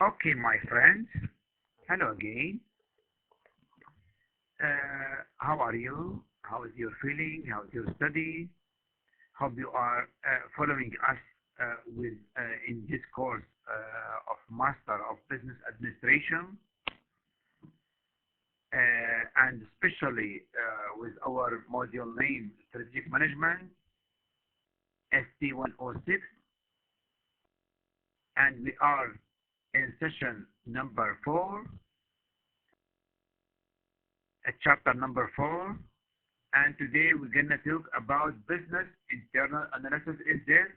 Okay, my friends. Hello again. How are you? How is your feeling? How is your study? Hope you are following us with in this course of Master of Business Administration, and especially with our module name Strategic Management ST106, and we are in session number 4, chapter number 4. And today we're gonna talk about business internal analysis in this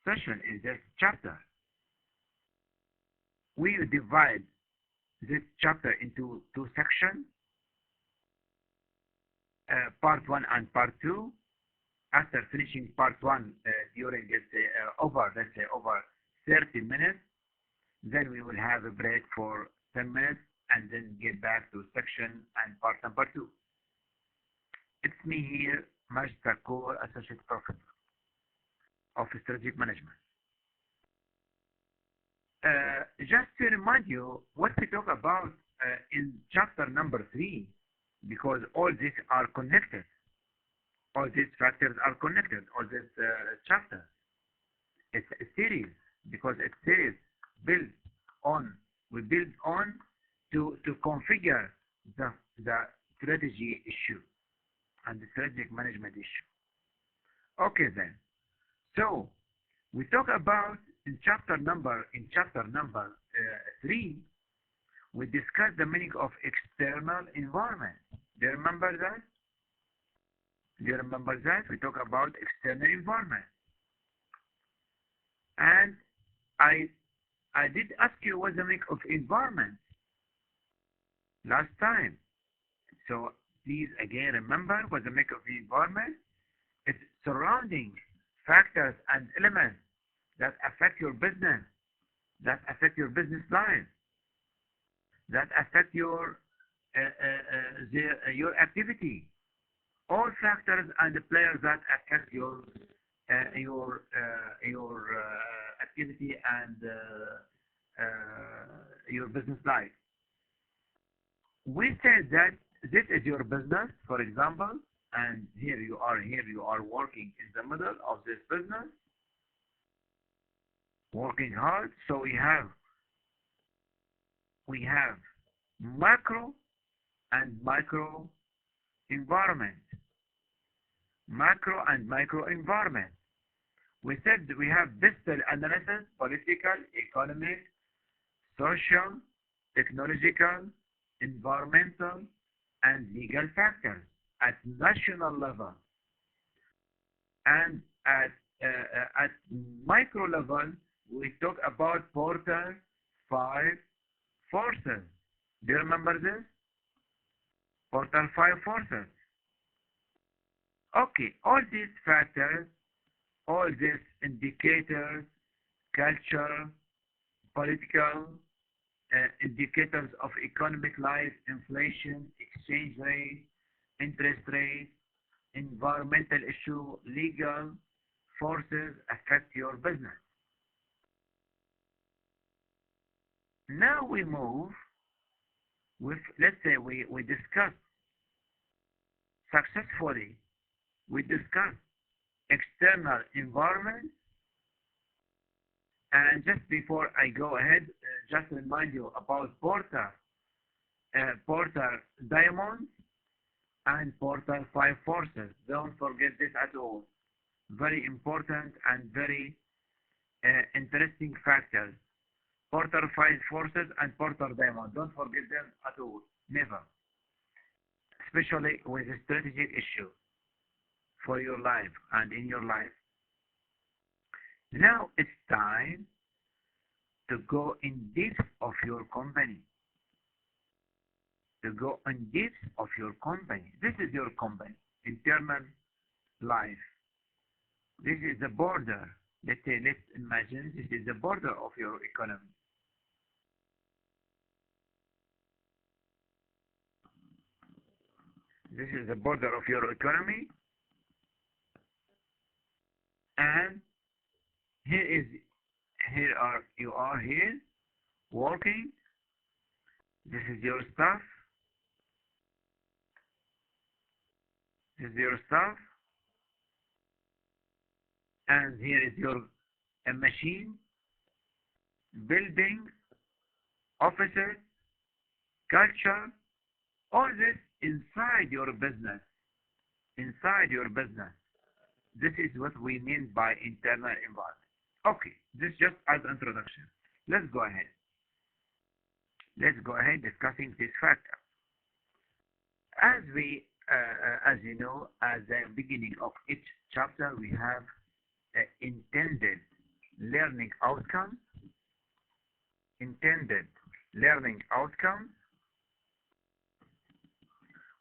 session, in this chapter. We divide this chapter into two sections, part 1 and part 2. After finishing part 1 during over 30 minutes, then we will have a break for 10 minutes and then get back to section and part number 2. It's me here, Majid Kaur, Associate Professor of Strategic Management. Just to remind you what we talk about in chapter number 3, because all these are connected. All these factors are connected, all this chapter. It's a series, because it's series we build on to configure the strategy issue and the strategic management issue. Okay then. So we talk about in chapter number 3, we discuss the meaning of external environment. Do you remember that? We talk about external environment. And I did ask you what's the meaning of environment last time. So please again remember what the meaning of the environment. It's surrounding factors and elements that affect your business, that affect your business life, that affect your activity. All factors and the players that affect your activity and your business life. We said that this is your business, for example, and here you are working in the middle of this business, working hard. So we have macro and micro environment. Macro and micro environment. We said we have digital analysis, political, economic, social, technological, environmental, and legal factors at national level. And at micro level, we talk about Porter 5 forces. Do you remember this? Porter 5 forces. Okay, all these factors, all these indicators, culture, political, indicators of economic life, inflation, exchange rate, interest rate, environmental issue, legal forces affect your business. Now we move with, let's say we discuss successfully, we discuss external environment. And just before I go ahead, just remind you about Porter diamonds and Porter 5 forces. Don't forget this at all. Very important and very interesting factors. Porter 5 forces and Porter diamond. Don't forget them at all. Never. Especially with a strategic issue for your life and in your life. Now it's time to go in depth of your company. To go in depth of your company. This is your company, internal life. This is the border. Let's imagine this is the border of your economy. This is the border of your economy. And here You are here working. This is your stuff. This is your stuff. And here is your machine, building, offices, culture, all this inside your business. Inside your business. This is what we mean by internal environment. Okay, this just as introduction. Let's go ahead. Let's go ahead discussing this factor. As you know, at the beginning of each chapter, we have intended learning outcomes. Intended learning outcomes.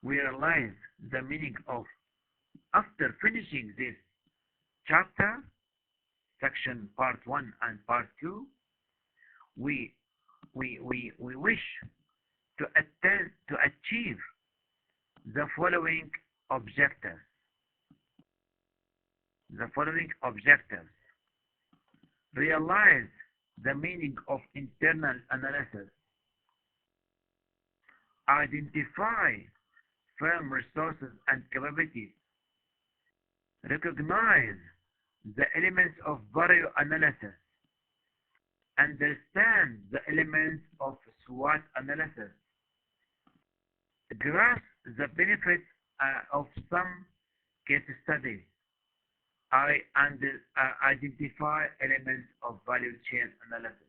We realize the meaning of, after finishing this chapter, section part 1 and part 2, we wish to achieve the following objectives. The following objectives. Realize the meaning of internal analysis. Identify firm resources and capabilities. Recognize the elements of value analysis. Understand the elements of SWOT analysis. Grasp the benefits of some case studies. Identify elements of value chain analysis.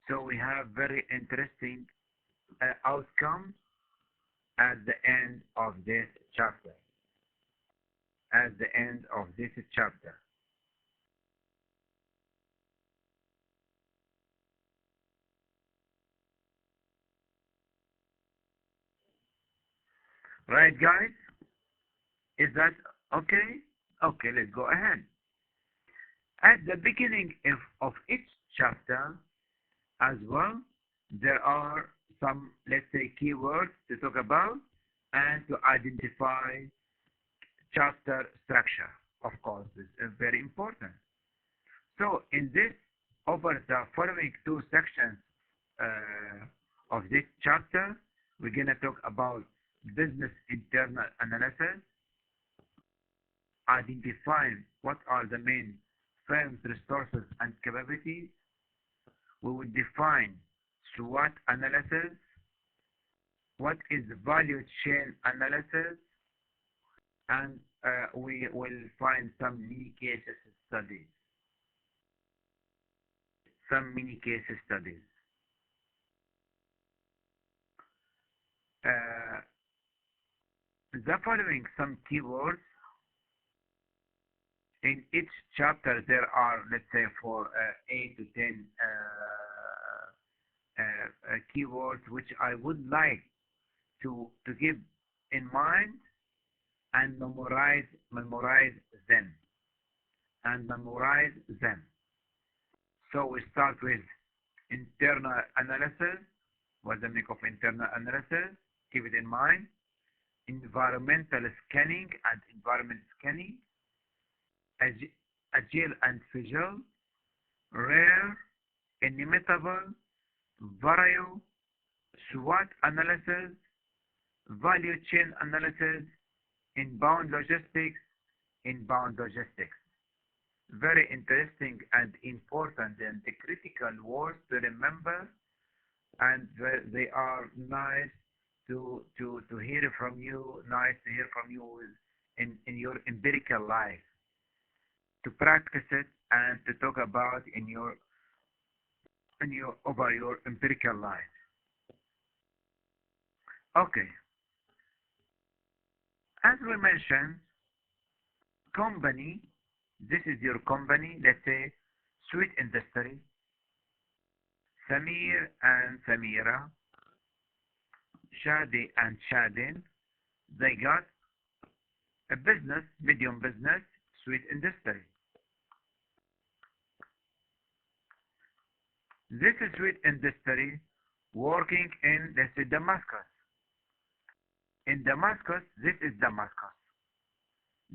So we have very interesting outcomes at the end of this chapter. At the end of this chapter. Right, guys? Is that okay? Okay, let's go ahead. At the beginning of each chapter as well, there are some, let's say, keywords to talk about and to identify chapter structure. Of course, this is very important. So in this, over the following two sections of this chapter, we're going to talk about business internal analysis, identifying what are the main firm's resources and capabilities. We will define SWOT analysis, what is value chain analysis, and we will find some mini case studies. Some mini case studies. The following some keywords. In each chapter, there are, let's say, for 8 to 10 keywords, which I would like to keep in mind and memorize them. So we start with internal analysis. What's the meaning of internal analysis? Keep it in mind. Environmental scanning and environment scanning. Agile and fragile. Rare, inimitable, value, SWOT analysis, value chain analysis, inbound logistics. Very interesting and important and critical words to remember, and they are nice to hear from you. Nice to hear from you in your empirical life, to practice it and to talk about over your empirical life. Okay. As we mentioned, company, this is your company, let's say sweet industry, Samir and Samira, Shadi and Shadin, they got a business, medium business, sweet industry. This is sweet industry working in, let's say, Damascus. In Damascus, this is Damascus.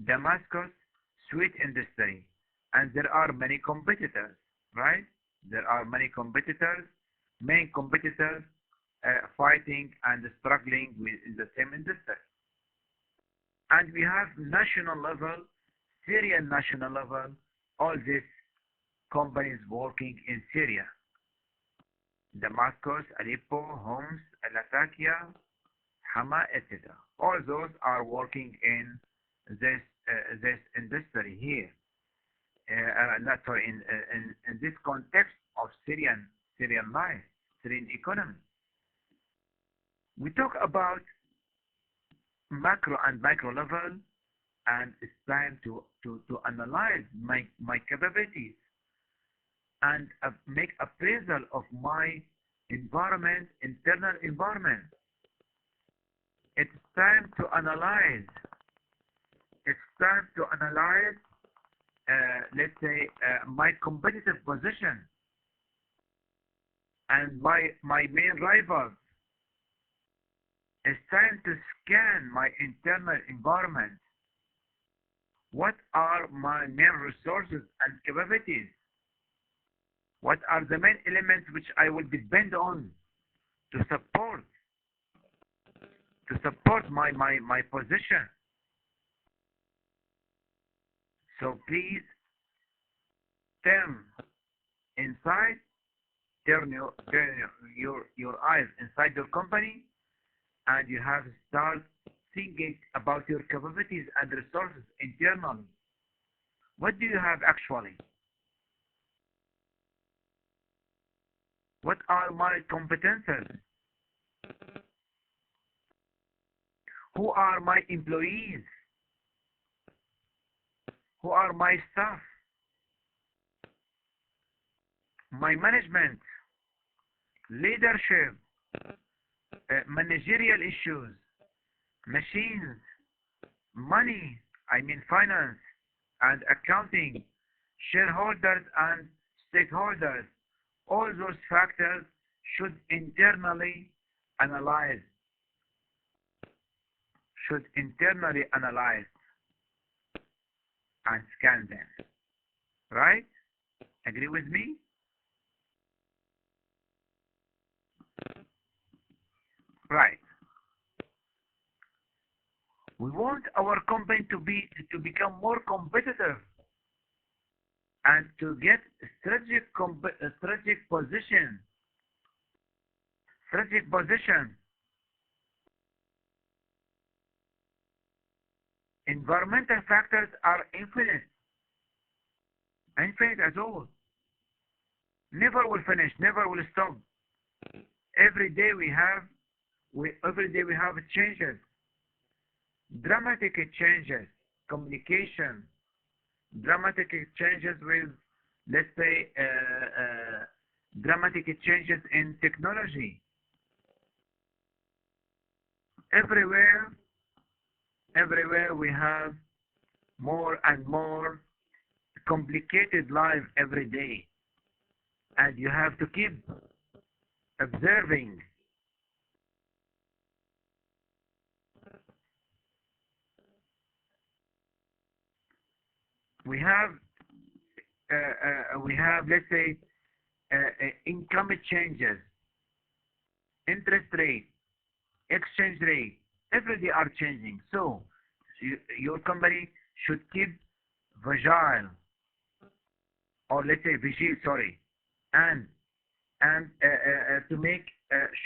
Damascus sweet industry and there are many competitors, right? There are many competitors, main competitors fighting and struggling in the same industry. And we have national level, Syrian national level, all these companies working in Syria. Damascus, Aleppo, Homs, Latakia, Hama, etc. All those are working in this industry here. Not sorry, in this context of Syrian life, Syrian economy. We talk about macro and micro level, and it's time to analyze my capabilities and make appraisal of my environment, internal environment. It's time to analyze. It's time to analyze, let's say, my competitive position and my main rivals. It's time to scan my internal environment. What are my main resources and capabilities? What are the main elements which I will depend on to support my position? So please turn your eyes inside your company, and you have to start thinking about your capabilities and resources internally. What do you have actually? What are my competences? Who are my employees? Who are my staff? My management, leadership, managerial issues, machines, money, I mean finance and accounting, shareholders and stakeholders. All those factors should internally analyze. And scan them. Right? Agree with me? Right. We want our company to become more competitive and to get strategic position. Environmental factors are infinite as all. Never will finish, never will stop. Every day we have changes, dramatic changes, communication, dramatic changes with, let's say, dramatic changes in technology. Everywhere we have more and more complicated life every day, and you have to keep observing. We have let's say income changes, interest rate, exchange rate, every day are changing. So your company should keep vigile, or let's say vigil, sorry, and to make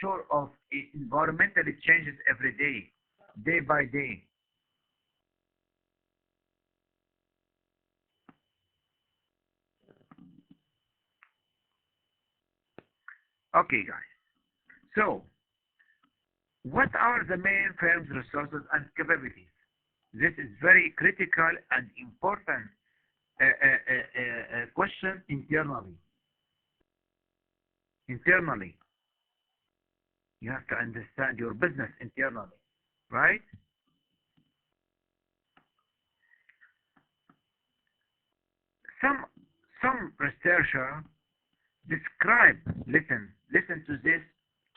sure of environmental changes every day, day by day. Okay, guys. So, what are the main firm's resources and capabilities? This is very critical and important question internally. Internally, you have to understand your business internally, right? Some researcher describe, listen to this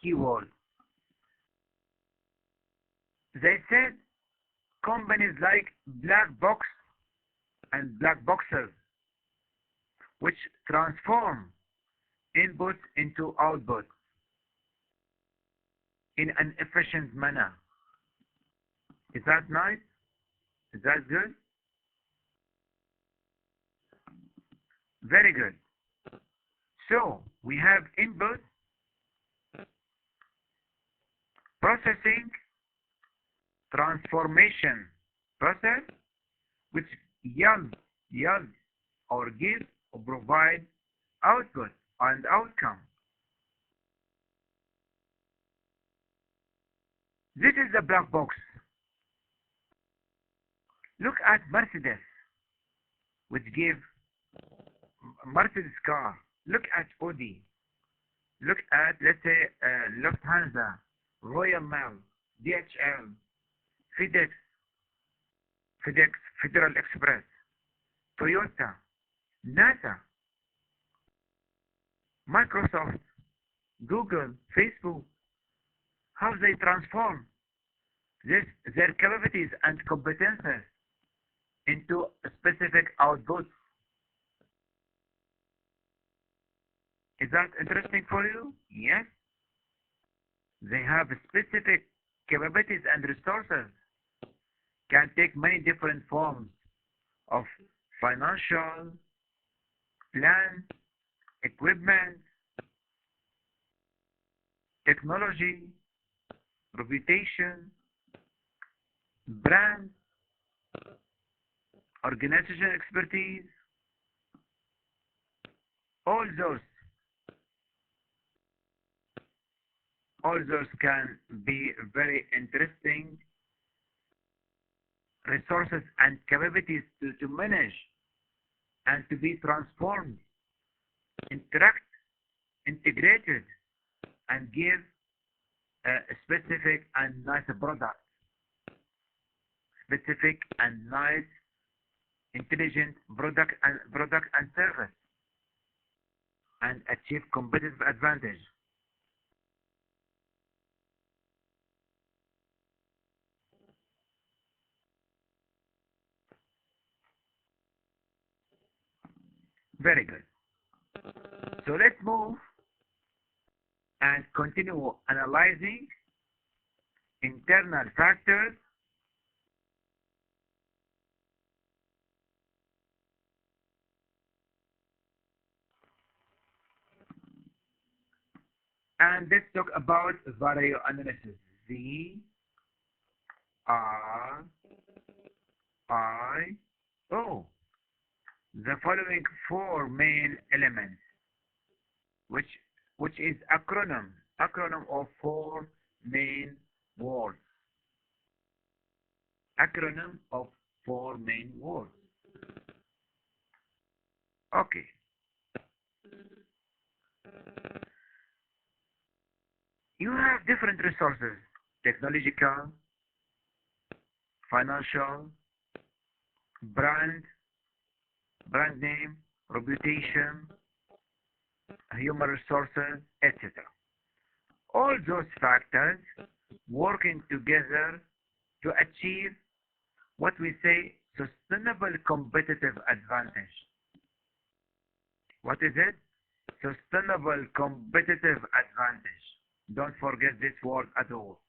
keyword. They said companies like black box and black boxes which transform inputs into outputs in an efficient manner. Is that nice? Is that good? Very good. So we have input, processing, transformation process, which yield or give or provide output and outcome. This is the black box. Look at Mercedes, which give Mercedes car. Look at Audi. Look at, let's say, Lufthansa, Royal Mail, DHL, FedEx, Federal Express, Toyota, NASA, Microsoft, Google, Facebook. How they transform their capabilities and competences into specific outputs. Is that interesting for you? Yes. They have specific capabilities and resources. Can take many different forms of financial, plan, equipment, technology, reputation, brand, organizational expertise, all those can be very interesting resources and capabilities to manage and to be transformed, integrated, and give a specific and nice product, specific and nice, intelligent product and service, and achieve competitive advantage. Very good. So let's move and continue analyzing internal factors and let's talk about value analysis. VRIO. The following four main elements, which is acronym of four main words. Acronym of four main words. Okay. You have different resources: technological, financial, brand name, reputation, human resources, etc. All those factors working together to achieve what we say sustainable competitive advantage. What is it? Sustainable competitive advantage. Don't forget this word at all.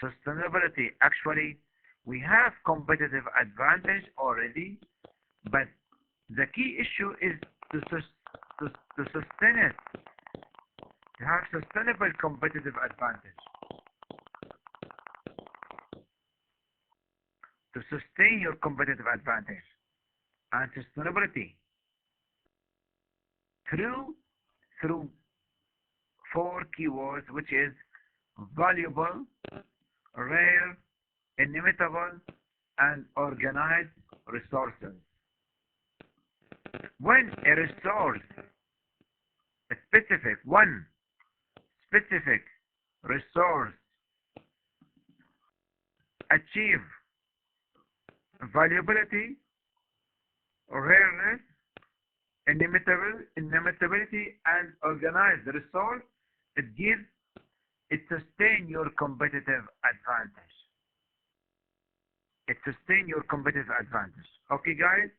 Sustainability. Actually, we have competitive advantage already, but the key issue is to sustain it. To have sustainable competitive advantage. To sustain your competitive advantage and sustainability through four keywords, which is valuable, rare, inimitable, and organized resources. When a resource, one specific resource achieve valuability, rareness, inimitability, and organized resource, it sustain your competitive advantage. It sustain your competitive advantage. Okay, guys?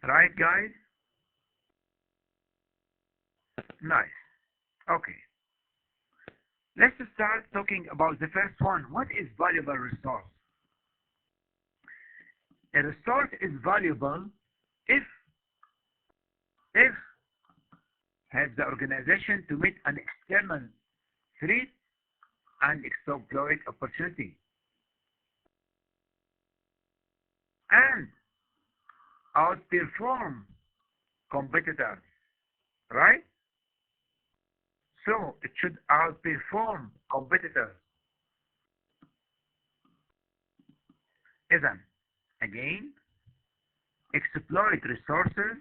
Right, guys? Nice. Okay. Let's start talking about the first one. What is valuable resource? A resource is valuable if helps the organization to meet an external threat and exploit opportunity and outperform competitors, right? So it should outperform competitors. Even again, exploit resources,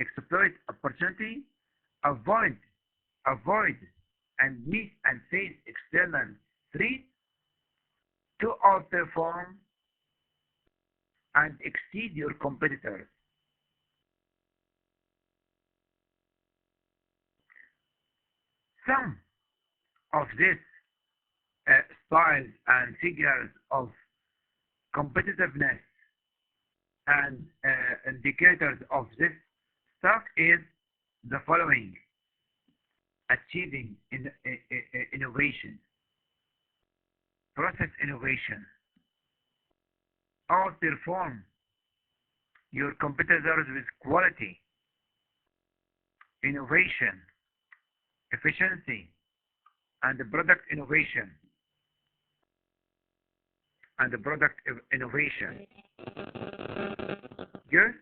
exploit opportunity, avoid and meet and face external threats to outperform and exceed your competitors. Some of these styles and figures of competitiveness and indicators of this stuff is the following: achieving innovation, process innovation, outperform your competitors with quality, innovation, efficiency, and the product innovation, Good?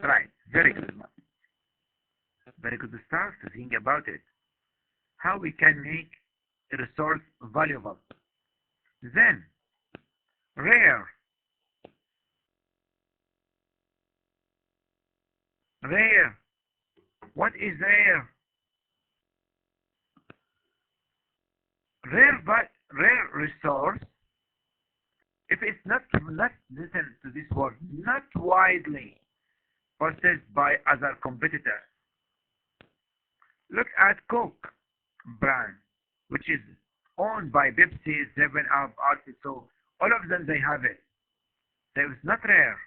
Right. Very good. Very good start to think about it. How we can make a resource valuable. Then, rare. Rare. What is rare? Rare resource, if it's not listen to this word, not widely possessed by other competitors. Look at Coke brand, which is owned by Pepsi, 7-Up, RC, so all of them they have it. So it's not rare.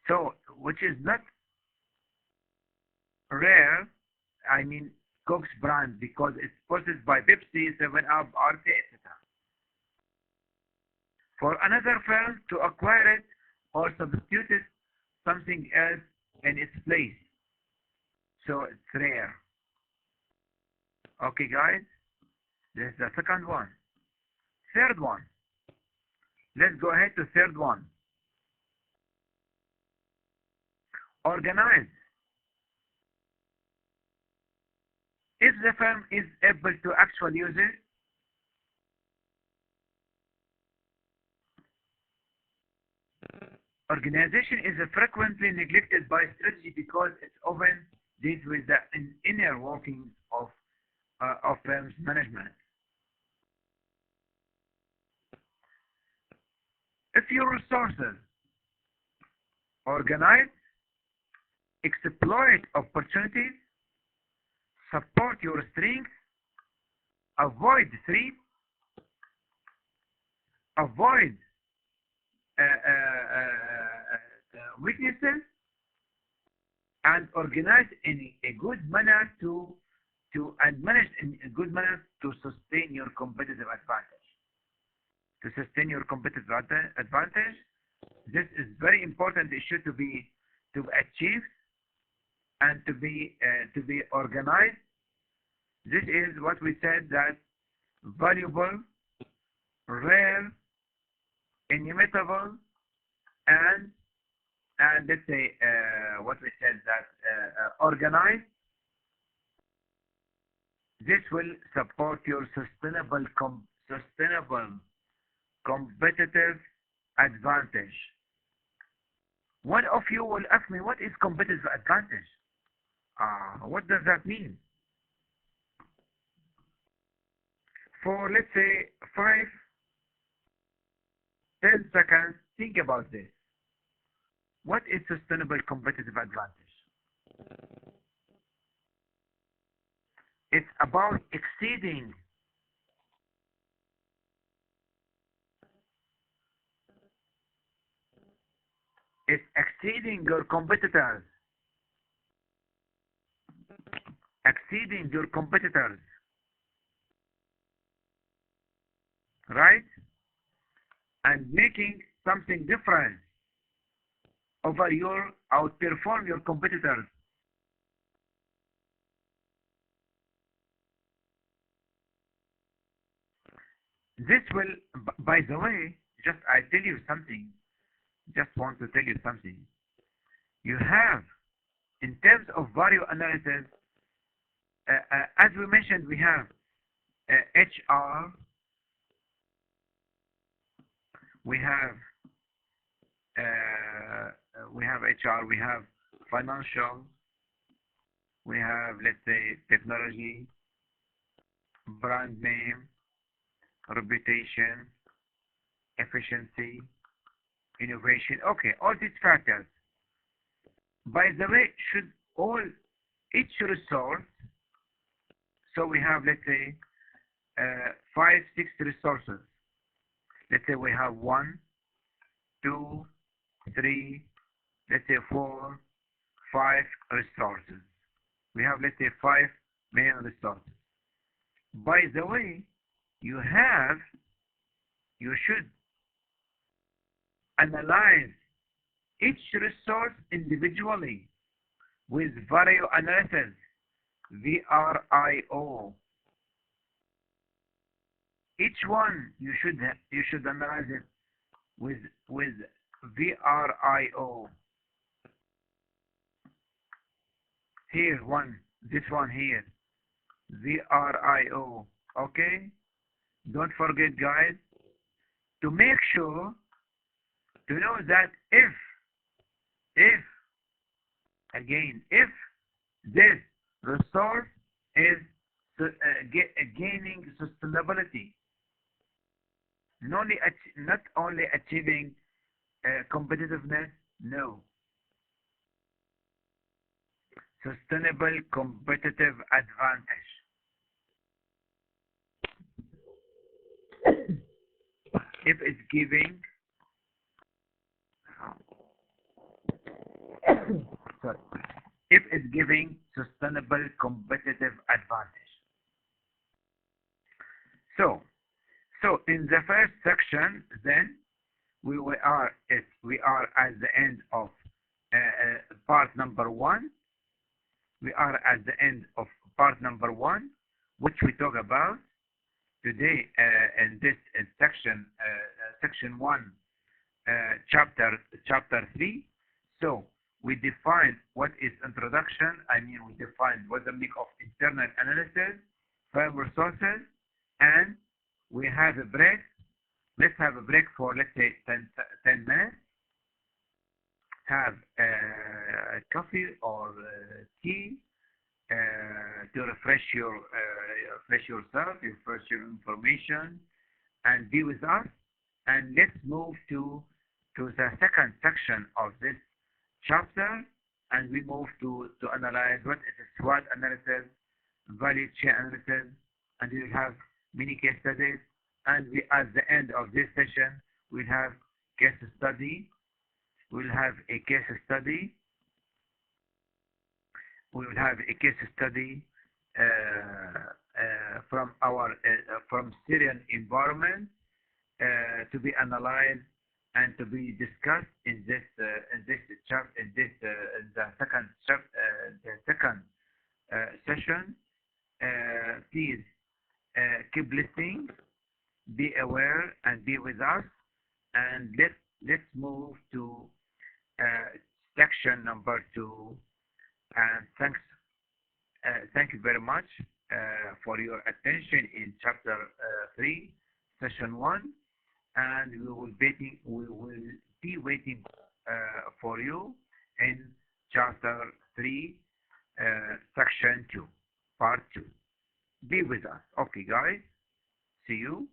So which is not rare, I mean Coke's brand, because it's possessed by Pepsi, 7-Up, RC, etc. For another firm to acquire it or substitute it something else in its place. So it's rare. Okay, guys? This is the second one. Third one. Let's go ahead to third one. Organize. If the firm is able to actually use it, organization is frequently neglected by strategy because it often deals with the inner workings of firm's management. If your resources organize, exploit opportunities, support your strengths, avoid threats, avoid weaknesses, and organize in a good manner and manage in a good manner to sustain your competitive advantage. To sustain your competitive advantage, this is very important issue to achieve and to be organized. This is what we said, that valuable, rare, inimitable, and let's say what we said, that organized. This will support your sustainable competitive advantage. One of you will ask me, what is competitive advantage? What does that mean? For let's say 5-10 seconds, think about this. What is sustainable competitive advantage? It's about exceeding. It's exceeding your competitors. Exceeding your competitors. Right? And making something different outperform your competitors. This will, by the way, I tell you something, just want to tell you something. You have, in terms of value analysis, as we mentioned, we have HR, we have HR, we have financial, we have, let's say, technology, brand name, reputation, efficiency, innovation. Okay, all these factors. By the way, each resource, so we have, let's say, 5, 6 resources. Let's say we have 1, 2, 3, let's say 4, 5 resources. We have, let's say, 5 main resources. By the way, you should analyze each resource individually with value analysis, VRIO. Each one you should analyze it with VRIO. Here this one here, VRIO. Okay, don't forget, guys, to make sure to know that if this resource is gaining sustainability, not only achieving competitiveness, no, sustainable competitive advantage. If it's giving if it's giving sustainable competitive advantage. So in the first section, then we are at the end of part number 1. We are at the end of part number 1, which we talk about today in this section 1, chapter 3. So we define what is introduction. We define what the meaning of internal analysis, firm resources, and we have a break. Let's have a break for, let's say, 10 minutes. Have coffee or tea to refresh yourself, refresh your information, and be with us. And let's move to the second section of this chapter, and we move to analyze what is SWOT analysis, value chain analysis, and we will have many case studies. And at the end of this session, we'll have case study. We'll have a case study. We will have a case study from Syrian environment to be analyzed and to be discussed in the second session. Please keep listening, be aware, and be with us. And let's move to section number 2. And thank you very much for your attention in chapter 3, session 1. And we will be waiting for you in chapter 3, section 2, part 2. Be with us. Okay, guys. See you.